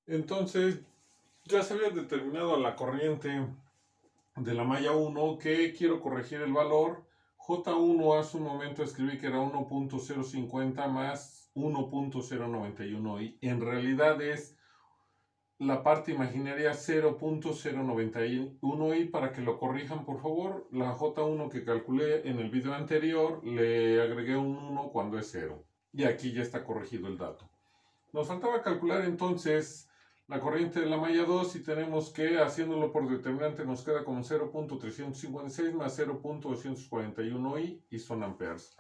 Entonces, ya se había determinado la corriente de la malla 1 que quiero corregir el valor. J1 hace un momento escribí que era 1.050 más 1.091 y en realidad es la parte imaginaria 0.091 y para que lo corrijan por favor, la J1 que calculé en el video anterior le agregué un 1 cuando es 0 y aquí ya está corregido el dato. Nos faltaba calcular entonces la corriente de la malla 2 y tenemos que haciéndolo por determinante nos queda como 0.356 más 0.241i y son amperes.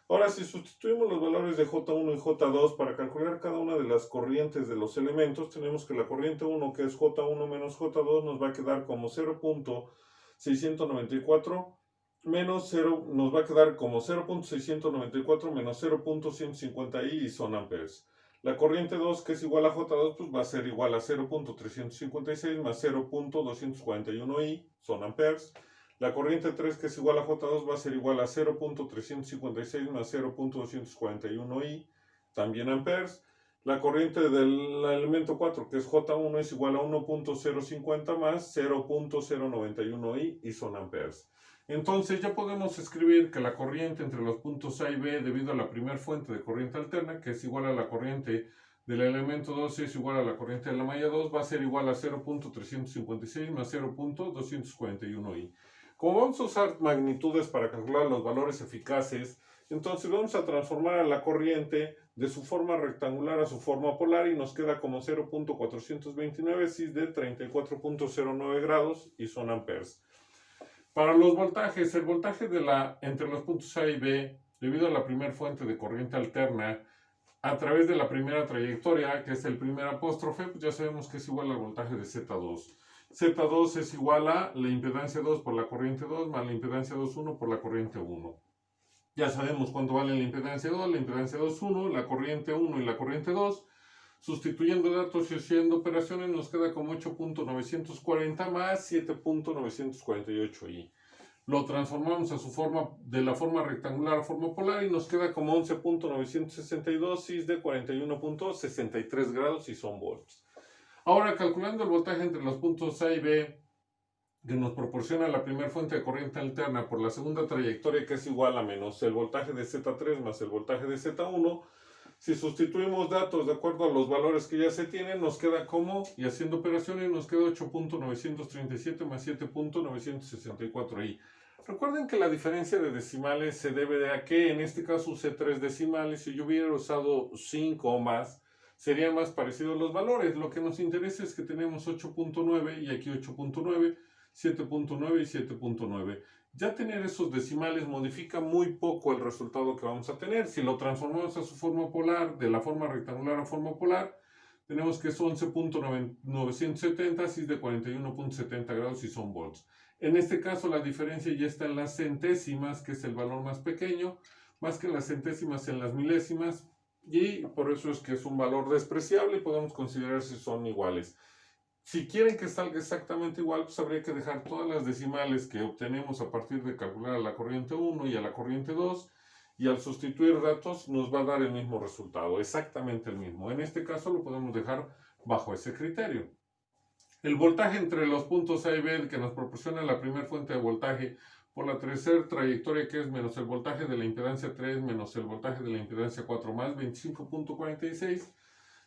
Ahora, si sustituimos los valores de J1 y J2 para calcular cada una de las corrientes de los elementos, tenemos que la corriente 1, que es J1 menos J2, nos va a quedar como 0.694 menos 0, nos va a quedar como 0.694 menos 0.150i y son amperes. La corriente 2, que es igual a J2, pues va a ser igual a 0.356 más 0.241i, son amperes. La corriente 3, que es igual a J2, va a ser igual a 0.356 más 0.241i, también amperes. La corriente del elemento 4, que es J1, es igual a 1.050 más 0.091i y son amperes. Entonces ya podemos escribir que la corriente entre los puntos A y B, debido a la primera fuente de corriente alterna, que es igual a la corriente del elemento 2 es igual a la corriente de la malla 2, va a ser igual a 0.356 más 0.241i. Como vamos a usar magnitudes para calcular los valores eficaces, entonces vamos a transformar a la corriente de su forma rectangular a su forma polar y nos queda como 0.429 cis de 34.09 grados y son amperes. Para los voltajes, el voltaje entre los puntos A y B, debido a la primera fuente de corriente alterna, a través de la primera trayectoria, que es el primer apóstrofe, pues ya sabemos que es igual al voltaje de Z2. Z2 es igual a la impedancia 2 por la corriente 2 más la impedancia 2,1 por la corriente 1. Ya sabemos cuánto vale la impedancia 2, la impedancia 2,1, la corriente 1 y la corriente 2. Sustituyendo datos y haciendo operaciones nos queda como 8.940 más 7.948i. Lo transformamos a su forma, de la forma rectangular a forma polar y nos queda como 11.962 cis de 41.63 grados y son volts. Ahora, calculando el voltaje entre los puntos A y B, que nos proporciona la primera fuente de corriente alterna por la segunda trayectoria, que es igual a menos el voltaje de Z3 más el voltaje de Z1, si sustituimos datos de acuerdo a los valores que ya se tienen, nos queda como, y haciendo operaciones, nos queda 8.937 más 7.964i. Recuerden que la diferencia de decimales se debe a que en este caso usé 3 decimales. Si yo hubiera usado 5 o más, serían más parecidos los valores. Lo que nos interesa es que tenemos 8.9 y aquí 8.9, 7.9 y 7.9. Ya tener esos decimales modifica muy poco el resultado que vamos a tener. Si lo transformamos a su forma polar, de la forma rectangular a forma polar, tenemos que es 11.970, cis de 41.70 grados y son volts. En este caso la diferencia ya está en las centésimas, que es el valor más pequeño, más que en las centésimas en las milésimas, y por eso es que es un valor despreciable y podemos considerar si son iguales. Si quieren que salga exactamente igual, pues habría que dejar todas las decimales que obtenemos a partir de calcular a la corriente 1 y a la corriente 2, y al sustituir datos nos va a dar el mismo resultado, exactamente el mismo. En este caso lo podemos dejar bajo ese criterio. El voltaje entre los puntos A y B que nos proporciona la primera fuente de voltaje por la tercera trayectoria, que es menos el voltaje de la impedancia 3 menos el voltaje de la impedancia 4 más 25.46.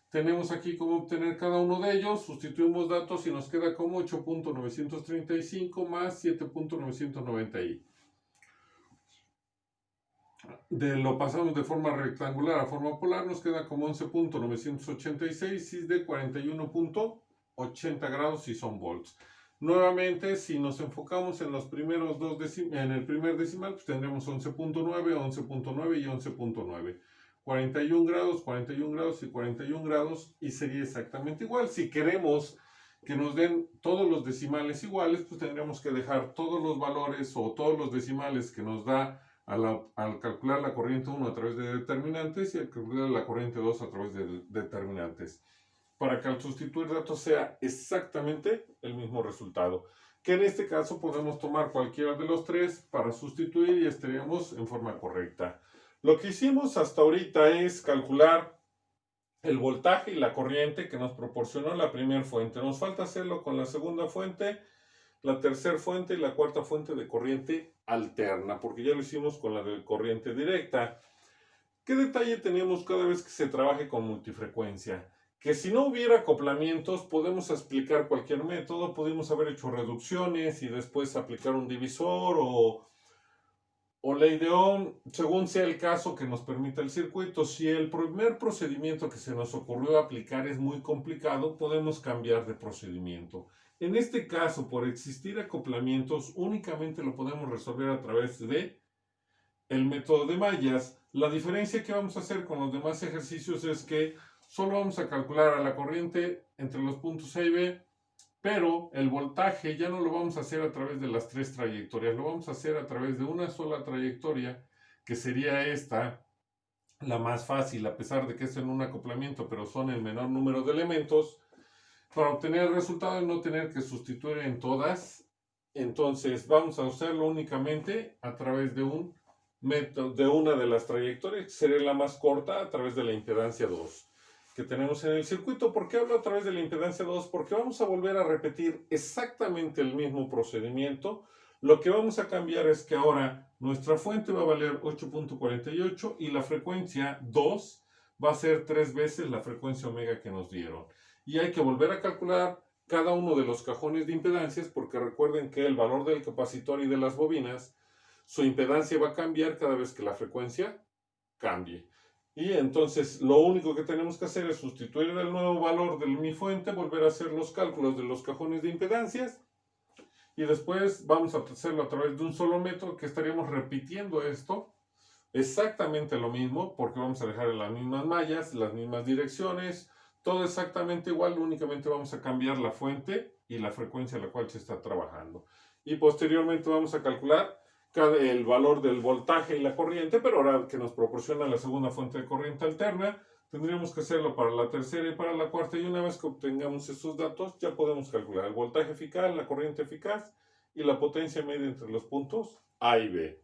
Tenemos aquí cómo obtener cada uno de ellos, sustituimos datos y nos queda como 8.935 más 7.990i. Lo pasamos de forma rectangular a forma polar, nos queda como 11.986 cis de 41.80 grados y son volts. Nuevamente, si nos enfocamos en los primeros en el primer decimal, pues tendremos 11.9, 11.9 y 11.9. 41 grados, 41 grados y 41 grados y sería exactamente igual. Si queremos que nos den todos los decimales iguales, pues tendríamos que dejar todos los valores o todos los decimales que nos da al calcular la corriente 1 a través de determinantes y al calcular la corriente 2 a través de determinantes, para que al sustituir datos sea exactamente el mismo resultado. Que en este caso podemos tomar cualquiera de los tres para sustituir y estaríamos en forma correcta. Lo que hicimos hasta ahorita es calcular el voltaje y la corriente que nos proporcionó la primera fuente. Nos falta hacerlo con la segunda fuente, la tercera fuente y la cuarta fuente de corriente alterna, porque ya lo hicimos con la de corriente directa. ¿Qué detalle tenemos cada vez que se trabaje con multifrecuencia? Que si no hubiera acoplamientos, podemos explicar cualquier método, podemos haber hecho reducciones y después aplicar un divisor o ley de Ohm, según sea el caso que nos permita el circuito. Si el primer procedimiento que se nos ocurrió aplicar es muy complicado, podemos cambiar de procedimiento. En este caso, por existir acoplamientos, únicamente lo podemos resolver a través de el método de mallas. La diferencia que vamos a hacer con los demás ejercicios es que solo vamos a calcular a la corriente entre los puntos A y B, pero el voltaje ya no lo vamos a hacer a través de las tres trayectorias, lo vamos a hacer a través de una sola trayectoria, que sería esta, la más fácil, a pesar de que es en un acoplamiento, pero son el menor número de elementos, para obtener el resultado y no tener que sustituir en todas. Entonces vamos a hacerlo únicamente a través de un método, de una de las trayectorias, que sería la más corta, a través de la impedancia 2 que tenemos en el circuito. ¿Por qué hablo a través de la impedancia 2? Porque vamos a volver a repetir exactamente el mismo procedimiento. Lo que vamos a cambiar es que ahora nuestra fuente va a valer 8.48 y la frecuencia 2 va a ser 3 veces la frecuencia omega que nos dieron. Y hay que volver a calcular cada uno de los cajones de impedancias, porque recuerden que el valor del capacitor y de las bobinas, su impedancia va a cambiar cada vez que la frecuencia cambie. Y entonces lo único que tenemos que hacer es sustituir el nuevo valor de mi fuente, volver a hacer los cálculos de los cajones de impedancias y después vamos a hacerlo a través de un solo método, que estaríamos repitiendo esto exactamente lo mismo, porque vamos a dejar en las mismas mallas, las mismas direcciones, todo exactamente igual, únicamente vamos a cambiar la fuente y la frecuencia a la cual se está trabajando. Y posteriormente vamos a calcular el valor del voltaje y la corriente, pero ahora que nos proporciona la segunda fuente de corriente alterna, tendríamos que hacerlo para la tercera y para la cuarta, y una vez que obtengamos esos datos, ya podemos calcular el voltaje eficaz, la corriente eficaz y la potencia media entre los puntos A y B.